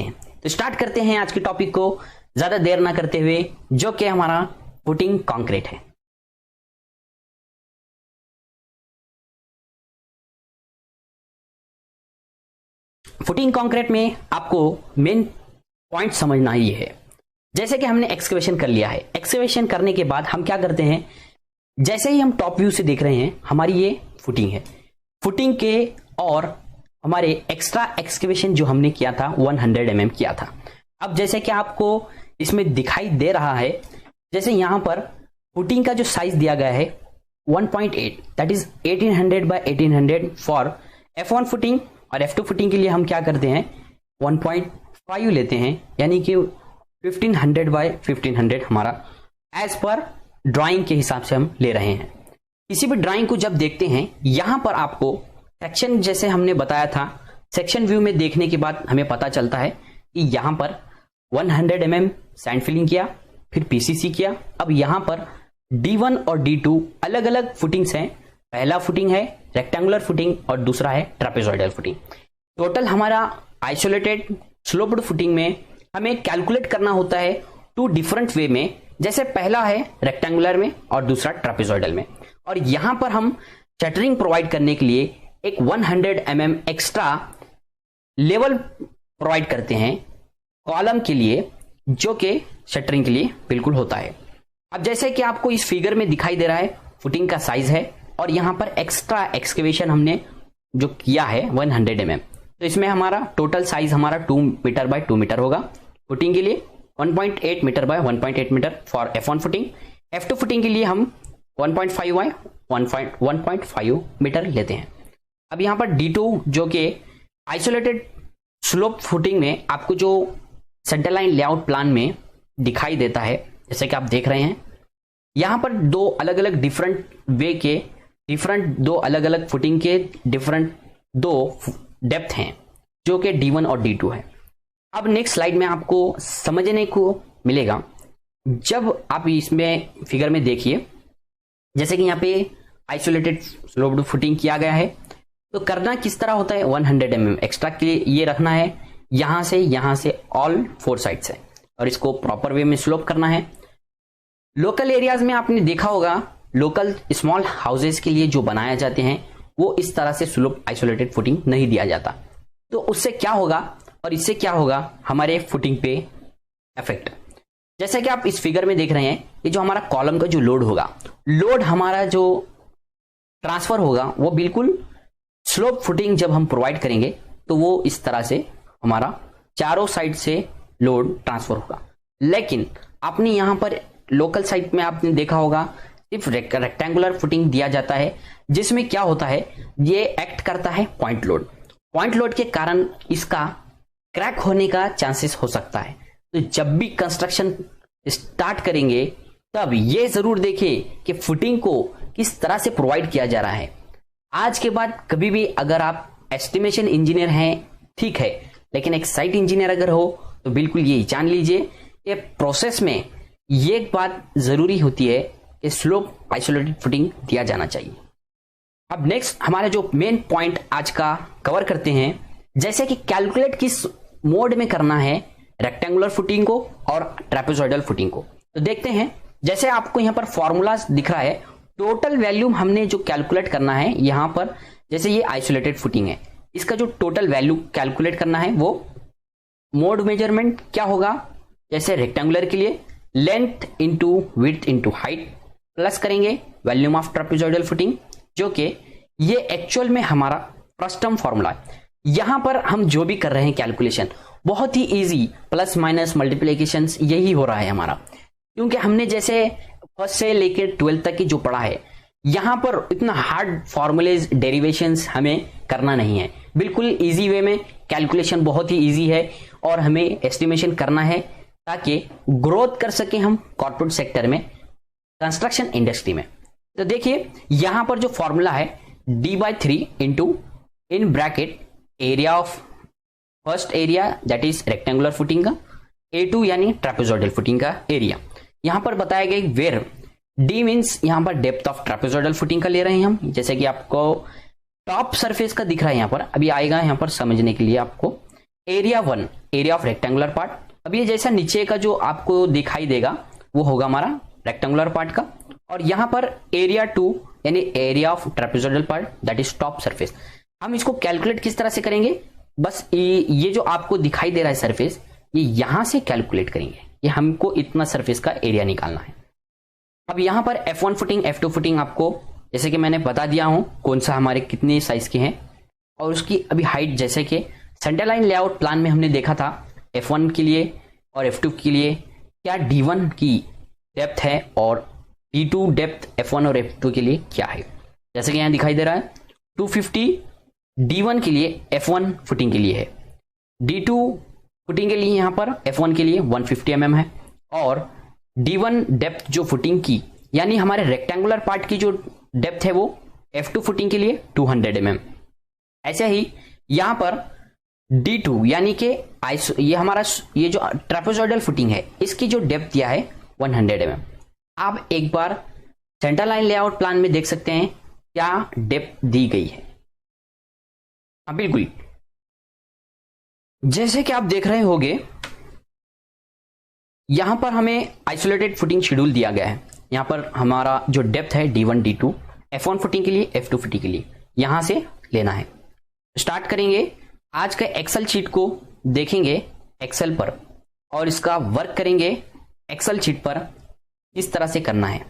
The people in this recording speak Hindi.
हैं। तो स्टार्ट करते हैं आज के टॉपिक को ज्यादा देर ना करते हुए, जो कि हमारा फुटिंग कंक्रीट है। फुटिंग कंक्रीट में आपको मेन पॉइंट समझना ये है, जैसे कि हमने एक्सकेवेशन कर लिया है। एक्सकेवेशन करने के बाद हम क्या करते हैं, जैसे ही हम टॉप व्यू से देख रहे हैं हमारी ये फुटिंग है। फुटिंग के और हमारे एक्स्ट्रा एक्सकेवेशन जो हमने किया था 100 mm किया था। अब जैसे कि आपको इसमें दिखाई दे रहा है, जैसे यहां पर फुटिंग का जो साइज दिया गया है 1.8, that is 1800 by 1800 for F1 footing, और F2 फुटिंग के लिए हम क्या करते हैं 1.5 लेते हैं, यानी कि 1500 by 1500 हमारा एज पर ड्राइंग के हिसाब से हम ले रहे हैं। किसी भी ड्राइंग को जब देखते हैं, यहां पर आपको सेक्शन, जैसे हमने बताया था, सेक्शन व्यू में देखने के बाद हमें पता चलता है कि यहां पर 100 mm सैंड फिलिंग किया, फिर पीसीसी किया। अब यहां पर D1 और D2 अलग अलग फुटिंग्स हैं। पहला फुटिंग है रेक्टेंगुलर फुटिंग और दूसरा है ट्रापेजॉइडल फुटिंग। टोटल हमारा आइसोलेटेड स्लोप्ड फुटिंग में हमें कैलकुलेट करना होता है 2 डिफरेंट वे में। जैसे पहला है रेक्टेंगुलर में और दूसरा ट्रापेजॉइडल में। और यहां पर हम शटरिंग प्रोवाइड करने के लिए एक 100 mm एक्स्ट्रा लेवल प्रोवाइड करते हैं कॉलम के लिए, जो कि शटरिंग के लिए बिल्कुल होता है। अब जैसे कि आपको इस फिगर में दिखाई दे रहा है, फुटिंग का साइज है और यहां पर एक्स्ट्रा एक्सकेवेशन हमने जो किया है 100 mm, तो इसमें हमारा टोटल साइज हमारा 2 मीटर बाय 2 मीटर होगा। फुटिंग के लिए 1.8 metre by 1.8 metre for F1 footing. F2 footing के लिए हम 1.5 बाय 1.5 मीटर लेते हैं। अब यहां पर D2 जो कि आइसोलेटेड स्लोप फुटिंग में आपको जो सेंटर लाइन लेआउट प्लान में दिखाई देता है, जैसे कि आप देख रहे हैं, यहां पर 2 अलग अलग डिफरेंट वे के दो अलग अलग फुटिंग के डिफरेंट 2 डेप्थ हैं, जो कि D1 और D2 है। अब नेक्स्ट स्लाइड में आपको समझने को मिलेगा, जब आप इसमें फिगर में देखिए, जैसे कि यहां पे आइसोलेटेड स्लोप्ड फुटिंग किया गया है, तो करना किस तरह होता है 100 mm एक्स्ट्रा के लिए ये रखना है यहां से ऑल 4 साइड से, और इसको प्रॉपर वे में स्लोप करना है। लोकल एरियाज में आपने देखा होगा, लोकल स्मॉल हाउसेस के लिए जो बनाए जाते हैं वो इस तरह से स्लोप आइसोलेटेड फुटिंग नहीं दिया जाता। तो उससे क्या होगा और इससे क्या होगा हमारे फुटिंग पे इफेक्ट। जैसे कि आप इस फिगर में देख रहे हैं, ये जो हमारा कॉलम का जो लोड होगा, लोड हमारा जो ट्रांसफर होगा वो बिल्कुल स्लोप फुटिंग जब हम प्रोवाइड करेंगे तो वो इस तरह से हमारा चारों साइड से लोड ट्रांसफर होगा। लेकिन आपने यहां पर लोकल साइड में आपने देखा होगा सिर्फ रेक्टेंगुलर फुटिंग दिया जाता है, जिसमें क्या होता है, ये एक्ट करता है पॉइंट लोड। पॉइंट लोड के कारण इसका क्रैक होने का चांसेस हो सकता है। तो जब भी कंस्ट्रक्शन स्टार्ट करेंगे तब ये जरूर देखें कि फुटिंग को किस तरह से प्रोवाइड किया जा रहा है। आज के बाद कभी भी अगर आप एस्टिमेशन इंजीनियर हैं ठीक है, लेकिन एक साइट इंजीनियर अगर हो तो बिल्कुल ये जान लीजिए कि प्रोसेस में ये एक बात जरूरी होती है कि स्लोप आइसोलेटेड फुटिंग दिया जाना चाहिए। अब नेक्स्ट हमारा जो मेन पॉइंट आज का कवर करते हैं, जैसे कि कैलकुलेट किस मोड में करना है रेक्टेंगुलर फुटिंग को और ट्रेपेजॉइडल फुटिंग को। तो देखते हैं, जैसे आपको यहां पर फॉर्मूला दिख रहा है, टोटल वैल्यू हमने जो कैलकुलेट करना है यहां पर, जैसे ये आइसोलेटेड फुटिंग है, इसका जो टोटल वैल्यू कैलकुलेट करना है वो मोड मेजरमेंट क्या होगा, जैसे रेक्टेंगुलर के लिए length into width into height plus करेंगे वॉल्यूम ऑफ ट्रेपेजॉइडल फुटिंग, जो कि ये एक्चुअल में हमारा फर्स्ट टर्म फॉर्मूला है। यहां पर हम जो भी कर रहे हैं कैलकुलेशन बहुत ही इजी, प्लस माइनस मल्टीप्लिकेशन यही हो रहा है हमारा, क्योंकि हमने जैसे फर्स्ट से लेकर 12th तक की जो पढ़ा है, यहां पर इतना हार्ड फॉर्मूलेज डेरिवेशंस हमें करना नहीं है। बिल्कुल इजी वे में कैलकुलेशन बहुत ही इजी है और हमें एस्टिमेशन करना है ताकि ग्रोथ कर सके हम कॉर्पोरेट सेक्टर में, कंस्ट्रक्शन इंडस्ट्री में। तो देखिए यहां पर जो फॉर्मूला है D/3 into in bracket area of first area that is rectangular footing का, A2 यानी ट्रेपेजॉइडल फुटिंग का एरिया। यहां पर बताया गया वेयर D मीन्स यहां पर डेप्थ ऑफ ट्रेपेजॉइडल फुटिंग का ले रहे हैं हम, जैसे कि आपको टॉप सरफेस का दिख रहा है यहां पर, अभी आएगा यहां पर समझने के लिए आपको। Area 1 area of rectangular part. अब ये जैसा नीचे का जो आपको दिखाई देगा वो होगा हमारा रेक्टेंगुलर पार्ट का, और यहां पर एरिया 2 यानी area of trapezoidal part that is top surface. हम इसको कैलकुलेट किस तरह से करेंगे, बस ये जो आपको दिखाई दे रहा है सरफेस, ये यहां से कैलकुलेट करेंगे, ये हमको इतना सरफेस का एरिया निकालना है। अब यहां पर F1 फुटिंग F2 फुटिंग आपको जैसे कि मैंने बता दिया हूं कौन सा हमारे कितने साइज के हैं, और उसकी अभी हाइट जैसे कि सेंटर लाइन लेआउट प्लान में हमने देखा था F1 के लिए और F2 के लिए क्या D1 की डेप्थ है और D2 डेप्थ F1 और F2 के लिए क्या है। जैसे कि यहां दिखाई दे रहा है 250 D1 के लिए F1 फुटिंग के लिए है, D2 फुटिंग के लिए यहां पर F1 के लिए 150 mm है, और D1 डेप्थ जो फुटिंग की यानी हमारे रेक्टेंगुलर पार्ट की जो डेप्थ है वो F2 फुटिंग के लिए 200 mm। ऐसे ही यहां पर D2 यानी कि ये हमारा ये जो ट्रेपेजोइडल फुटिंग है इसकी जो डेप्थ दिया है 100 mm। आप एक बार सेंटर लाइन लेआउट प्लान में देख सकते हैं क्या डेप्थ दी गई है। हाँ बिल्कुल, जैसे कि आप देख रहे होंगे यहां पर हमें आइसोलेटेड फुटिंग शेड्यूल दिया गया है। यहां पर हमारा जो डेप्थ है D1 D2 F1 फुटिंग के लिए F2 फुटिंग के लिए यहां से लेना है। स्टार्ट करेंगे, आज का एक्सेल शीट को देखेंगे एक्सेल पर और इसका वर्क करेंगे एक्सेल शीट पर किस तरह से करना है।